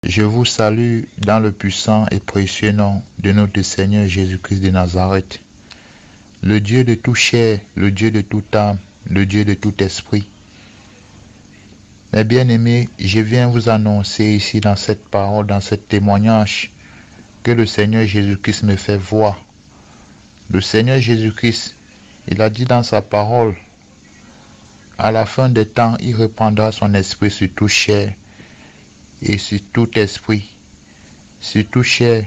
Je vous salue dans le puissant et précieux nom de notre Seigneur Jésus-Christ de Nazareth, le Dieu de tout chair, le Dieu de toute âme, le Dieu de tout esprit. Mes bien-aimés, je viens vous annoncer ici dans cette parole, dans ce témoignage, que le Seigneur Jésus-Christ me fait voir. Le Seigneur Jésus-Christ, il a dit dans sa parole, à la fin des temps, il répandra son esprit sur toute chair et sur tout esprit. Sur toute chair,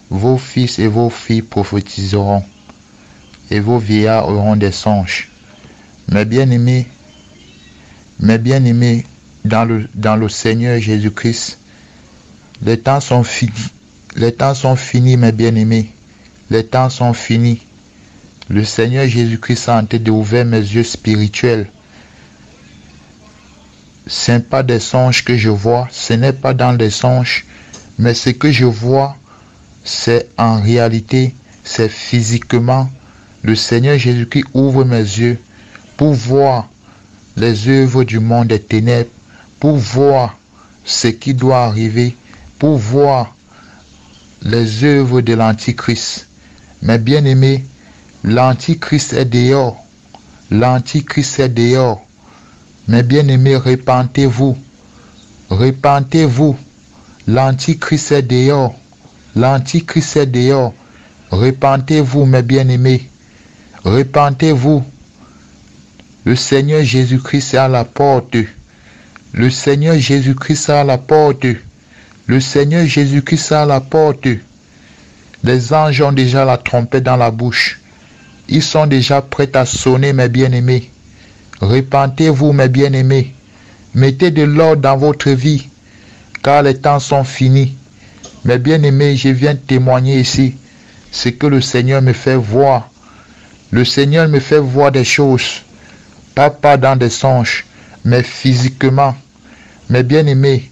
vos fils et vos filles prophétiseront, et vos vieillards auront des songes. Mes bien-aimés, dans le Seigneur Jésus-Christ, les temps sont finis. Les temps sont finis, mes bien-aimés. Les temps sont finis. Le Seigneur Jésus-Christ a en train d'ouvrir mes yeux spirituels. Ce n'est pas des songes que je vois, ce n'est pas dans des songes, mais ce que je vois, c'est en réalité, c'est physiquement. Le Seigneur Jésus-Christ ouvre mes yeux pour voir les œuvres du monde des ténèbres, pour voir ce qui doit arriver, pour voir les œuvres de l'Antichrist. Mes bien-aimés, l'Antichrist est dehors. L'Antichrist est dehors. Mes bien-aimés, repentez-vous. Repentez-vous. L'Antichrist est dehors. L'Antichrist est dehors. Repentez-vous, mes bien-aimés. Repentez-vous. Le Seigneur Jésus-Christ est à la porte. Le Seigneur Jésus-Christ est à la porte. Le Seigneur Jésus-Christ est à la porte. Les anges ont déjà la trompette dans la bouche. Ils sont déjà prêts à sonner, mes bien-aimés. Repentez-vous, mes bien-aimés. Mettez de l'ordre dans votre vie, car les temps sont finis. Mes bien-aimés, je viens témoigner ici ce que le Seigneur me fait voir. Le Seigneur me fait voir des choses, pas dans des songes, mais physiquement. Mes bien-aimés,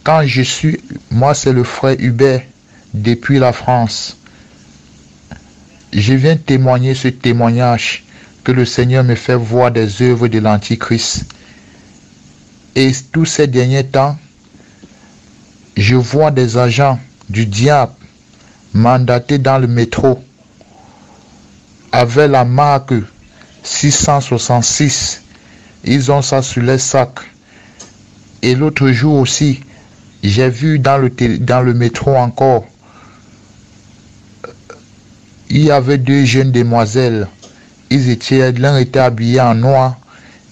quand moi c'est le frère Hubert, depuis la France. Je viens témoigner ce témoignage que le Seigneur me fait voir des œuvres de l'Antichrist. Et tous ces derniers temps, je vois des agents du diable mandatés dans le métro avec la marque 666. Ils ont ça sur les sacs. Et l'autre jour aussi, j'ai vu dans le métro encore, il y avait deux jeunes demoiselles. L'un était habillé en noir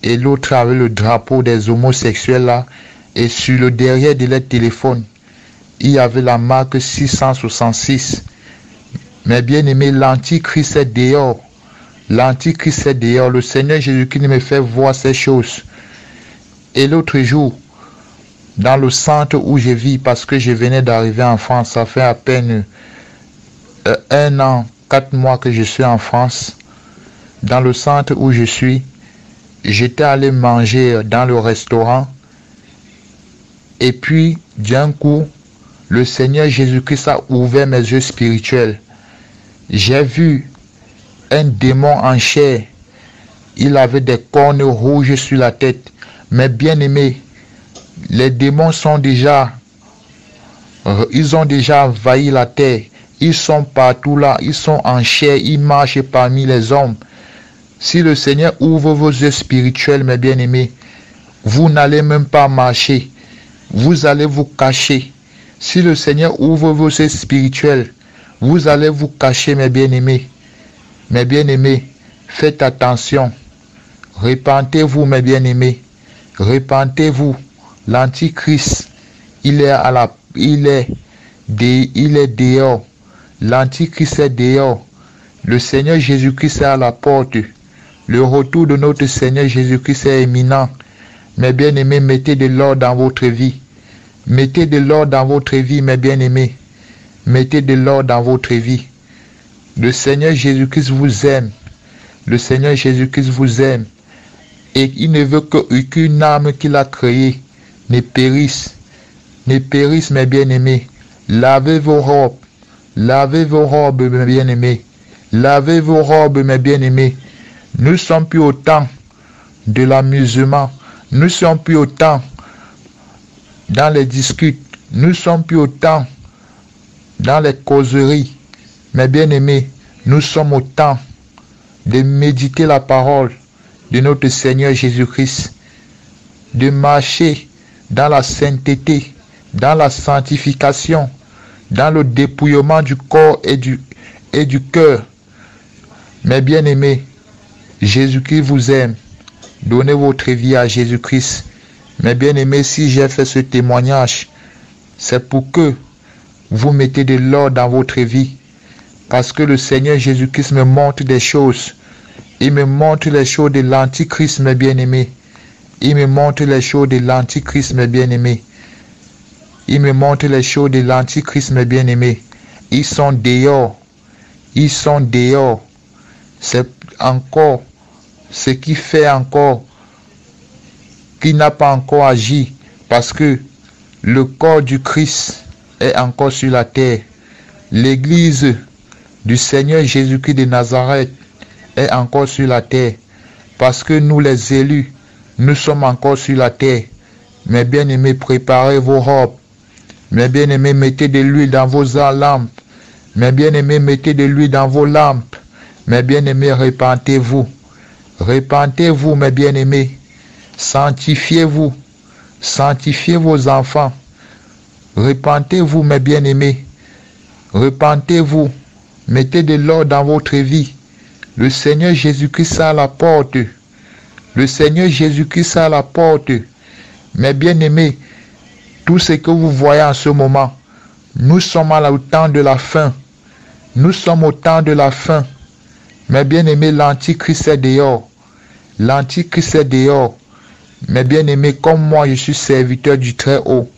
et l'autre avait le drapeau des homosexuels là. Et sur le derrière de leur téléphone, il y avait la marque 666. Mais bien aimé, l'Antichrist est dehors. L'Antichrist est dehors. Le Seigneur Jésus-Christ me fait voir ces choses. Et l'autre jour, dans le centre où je vis, parce que je venais d'arriver en France, ça fait à peine 1 an, 4 mois que je suis en France. Dans le centre où je suis, j'étais allé manger dans le restaurant. Et puis, d'un coup, le Seigneur Jésus-Christ a ouvert mes yeux spirituels. J'ai vu un démon en chair. Il avait des cornes rouges sur la tête. Mais bien aimé, les démons ils ont déjà envahi la terre. Ils sont partout là, ils sont en chair, ils marchent parmi les hommes. Si le Seigneur ouvre vos yeux spirituels, mes bien-aimés, vous n'allez même pas marcher. Vous allez vous cacher. Si le Seigneur ouvre vos yeux spirituels, vous allez vous cacher, mes bien-aimés. Mes bien-aimés, faites attention. Repentez-vous, mes bien-aimés. Repentez-vous. L'Antichrist, il est dehors. L'Antichrist est dehors. Le Seigneur Jésus-Christ est à la porte. Le retour de notre Seigneur Jésus-Christ est imminent. Mes bien-aimés, mettez de l'ordre dans votre vie. Mettez de l'ordre dans votre vie, mes bien-aimés. Mettez de l'ordre dans votre vie. Le Seigneur Jésus-Christ vous aime. Le Seigneur Jésus-Christ vous aime. Et il ne veut qu'aucune âme qu'il a créée ne périsse. Ne périsse, mes bien-aimés. Lavez vos robes. Lavez vos robes, mes bien-aimés. Lavez vos robes, mes bien-aimés. Nous ne sommes plus au temps de l'amusement. Nous ne sommes plus au temps dans les discutes. Nous ne sommes plus autant dans les causeries. Mes bien-aimés, nous sommes au temps de méditer la parole de notre Seigneur Jésus-Christ, de marcher dans la sainteté, dans la sanctification, dans le dépouillement du corps et du cœur. Mes bien-aimés, Jésus-Christ vous aime. Donnez votre vie à Jésus-Christ. Mes bien-aimés, si j'ai fait ce témoignage, c'est pour que vous mettez de l'ordre dans votre vie. Parce que le Seigneur Jésus-Christ me montre des choses. Il me montre les choses de l'Antichrist, mes bien-aimés. Il me montre les choses de l'Antichrist, mes bien-aimés. Il me montre les choses de l'Antichrist, mes bien-aimés. Ils sont dehors. Ils sont dehors. C'est encore ce qui fait encore qu'il n'a pas encore agi. Parce que le corps du Christ est encore sur la terre. L'église du Seigneur Jésus-Christ de Nazareth est encore sur la terre. Parce que nous les élus, nous sommes encore sur la terre. Mes bien-aimés, préparez vos robes. Mes bien-aimés, mettez de l'huile dans vos lampes. Mes bien-aimés, mettez de l'huile dans vos lampes. Mes bien-aimés, repentez-vous. Repentez-vous, mes bien-aimés. Sanctifiez-vous. Sanctifiez vos enfants. Repentez-vous, mes bien-aimés. Repentez-vous. Mettez de l'ordre dans votre vie. Le Seigneur Jésus-Christ est à la porte. Le Seigneur Jésus-Christ est à la porte. Mes bien-aimés, tout ce que vous voyez en ce moment, nous sommes au temps de la fin. Nous sommes au temps de la fin. Mes bien-aimés, l'Antichrist est dehors. L'Antichrist est dehors. Mes bien-aimés, comme moi, je suis serviteur du Très-Haut.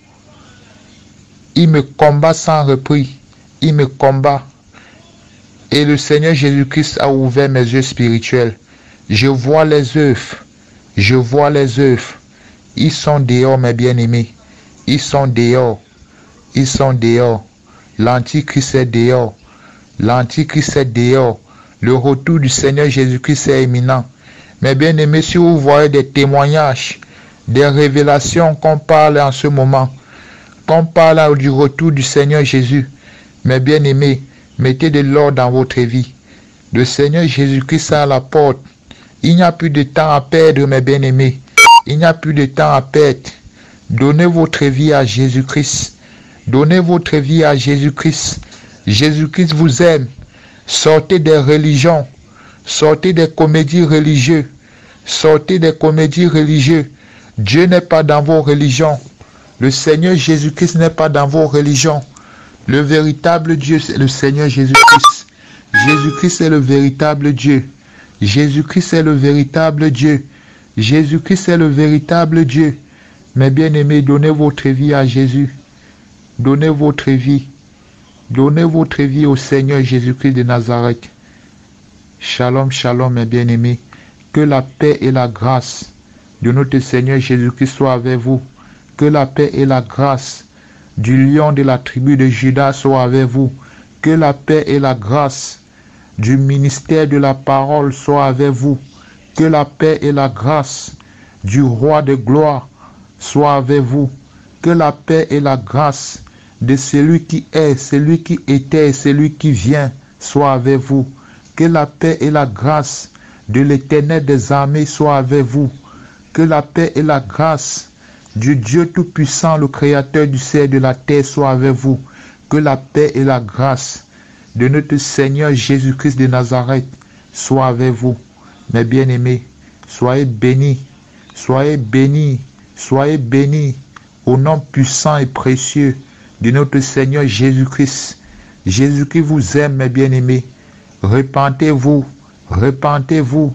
Il me combat sans repris. Il me combat. Et le Seigneur Jésus-Christ a ouvert mes yeux spirituels. Je vois les œuvres. Je vois les œuvres. Ils sont dehors, mes bien-aimés. Ils sont dehors. Ils sont dehors. L'Antichrist est dehors. L'Antichrist est dehors. Le retour du Seigneur Jésus-Christ est imminent. Mes bien-aimés, si vous voyez des témoignages, des révélations qu'on parle en ce moment, qu'on parle du retour du Seigneur Jésus, mes bien-aimés, mettez de l'ordre dans votre vie. Le Seigneur Jésus-Christ est à la porte. Il n'y a plus de temps à perdre, mes bien-aimés. Il n'y a plus de temps à perdre. Donnez votre vie à Jésus-Christ. Donnez votre vie à Jésus-Christ. Jésus-Christ vous aime. Sortez des religions. Sortez des comédies religieuses. Sortez des comédies religieuses. Dieu n'est pas dans vos religions. Le Seigneur Jésus-Christ n'est pas dans vos religions. Le véritable Dieu, c'est le Seigneur Jésus-Christ. Jésus-Christ est le véritable Dieu. Jésus-Christ est le véritable Dieu. Jésus-Christ est le véritable Dieu. Mes bien-aimés, donnez votre vie à Jésus. Donnez votre vie. Donnez votre vie au Seigneur Jésus-Christ de Nazareth. Shalom, shalom, mes bien-aimés. Que la paix et la grâce de notre Seigneur Jésus-Christ soient avec vous. Que la paix et la grâce du lion de la tribu de Juda soient avec vous. Que la paix et la grâce du ministère de la parole soient avec vous. Que la paix et la grâce du roi de gloire soient avec vous. Que la paix et la grâce de celui qui est, celui qui était et celui qui vient soient avec vous. Que la paix et la grâce de l'Éternel des armées soient avec vous. Que la paix et la grâce du Dieu Tout-Puissant, le Créateur du ciel et de la terre, soit avec vous. Que la paix et la grâce de notre Seigneur Jésus-Christ de Nazareth soit avec vous. Mes bien-aimés, soyez bénis, soyez bénis, soyez bénis au nom puissant et précieux de notre Seigneur Jésus-Christ. Jésus-Christ vous aime, mes bien-aimés. Repentez-vous, repentez-vous.